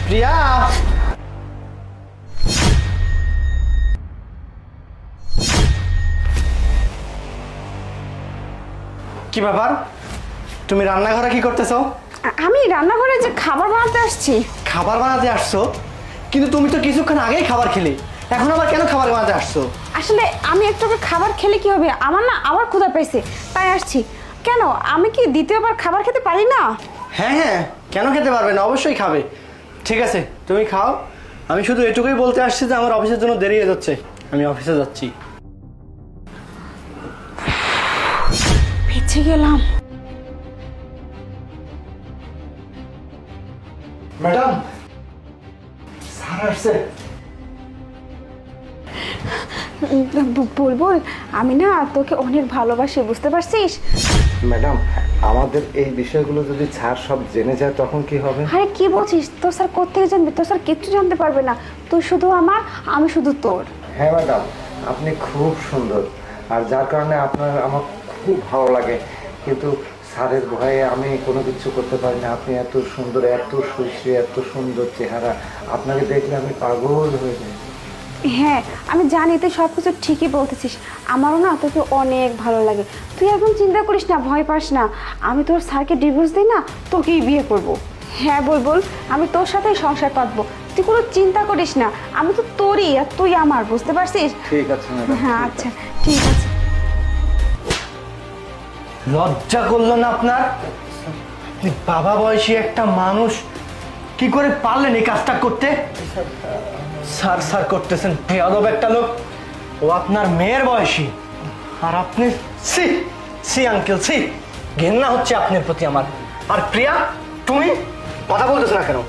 প্রিয়া, কি ব্যাপার? তুমি রান্নাঘরে কি করতেছো? আমি রান্নাঘরে যে খাবার বানাতে আসছি। খাবার বানাতে আসছো? কিন্তু তুমি তো কিছুক্ষণ আগেই খাবার খেলে, এখন আবার কেন খাবার বানাতে আসছো? আসলে আমি একটু খাবার খেলে কি হবে, আমার না আবার ক্ষুধা পেয়েছে, তাই আসছি। কেন, আমি কি দ্বিতীয়বার খাবার খেতে পারি না? হ্যাঁ হ্যাঁ, কেন খেতে পারবে না? অবশ্যই খাবে। ঠিক আছে, তুমি খাও। আমি শুধু এটুকুই বলতে আসছি যে আমার অফিসের জন্য দেরি হয়ে যাচ্ছে, আমি অফিসে যাচ্ছি। বেঁচে গেলাম। ম্যাডাম, স্যার আসছে। বুলবুল, আমি না তোকে অনেক ভালোবাসি, বুঝতে পারছিস? ম্যাডাম, আমাদের এই বিষয়গুলো যদি স্যার সব জেনে যায় তখন কি হবে? আরে কি বলছিস, তোর স্যার কোত্থেকে জানবে? তোর স্যার কিচ্ছু জানতে পারবে না। তুই শুধু আমার, আমি শুধু তোর। হ্যাঁ ম্যাডাম, আপনি খুব সুন্দর, আর যার কারণে আপনার আমার খুব ভালো লাগে, কিন্তু স্যারের ভয়ে আমি কোনো কিছু করতে পারি না। আপনি এত সুন্দর, এত সুশ্রী, এত সুন্দর চেহারা, আপনাকে দেখলে আমি পাগল হয়ে যাই। হ্যাঁ, আমি জানি তুই সব কিছু ঠিকই বলতেছিস। আমারও না তোকে অনেক ভালো লাগে। তুই একদম চিন্তা করিস না, ভয় পাস না। আমি তোর স্যারকে ডিভোর্স দিই না, তোকেই বিয়ে করব। হ্যাঁ বুলবুল, আমি তোর সাথেই সংসার পাতবো। তুই কোনো চিন্তা করিস না, আমি তো তোরই আর তুই আমার, বুঝতে পারছিস? ঠিক আছে ম্যাডাম। হ্যাঁ আচ্ছা, ঠিক আছে। লজ্জা করলো না আপনার? আপনি বাবা বয়সী একটা মানুষ, কি করে পারলেন এই কাজটা করতে? স্যার স্যার করতেছেন, বেয়াদব একটা লোক। ও আপনার মেয়ের বয়সী, আর আপনি সি সি আঙ্কেল সি, ঘেন্না হচ্ছে আপনার প্রতি আমার। আর প্রিয়া, তুমি কথা বলতেছো না কেন?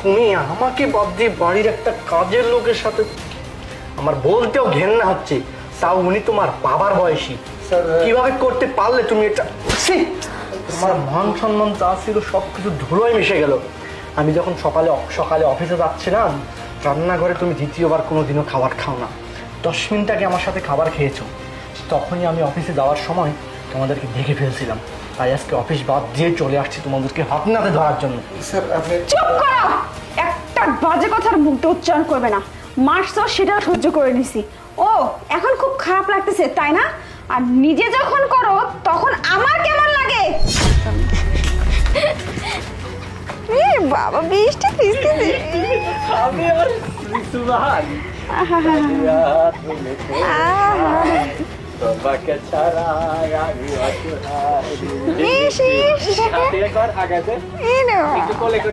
তুমি আমাকে বাদ দিয়ে বাড়ির একটা কাজের লোকের সাথে, আমার বলতেও ঘেন্না হচ্ছে, তাও উনি তোমার বাবার বয়সী। কিভাবে করতে পারলে তুমি এটা? ছি! তোমার মান সম্মান যা ছিল সব কিছু ধুলোয় মিশে গেল। আমি যখন সকালে অফিসে যাচ্ছিলাম, রান্নাঘরে তুমি দ্বিতীয়বার কোনোদিনও খাবার খাও না। 10 মিনিট আগে আমার সাথে খাবার খেয়েছো, তখনই আমি অফিসে যাওয়ার সময় তোমাদেরকে দেখে ফেলছিলাম। তাই আজকে অফিস বাদ দিয়ে চলে আসছি তোমাদেরকে হাত নাতে ধরার জন্য। স্যার আপনি চুপ করো! একটা বাজে কথার মুখ দিয়ে উচ্চারণ করবে না। মারছো সেটাও সহ্য করে নিছি। ও এখন খুব খারাপ লাগতেছে, তাই না? আর নিজে যখন করো তখন আমার কেমন লাগে? এ বাবা, বৃষ্টি ভিজতেছে। আমি আর সুবহান তোমাকে ছাড়া আমি অসহায়। ইস, ইস। একবার আগাতে এই নাও। একটু কোলে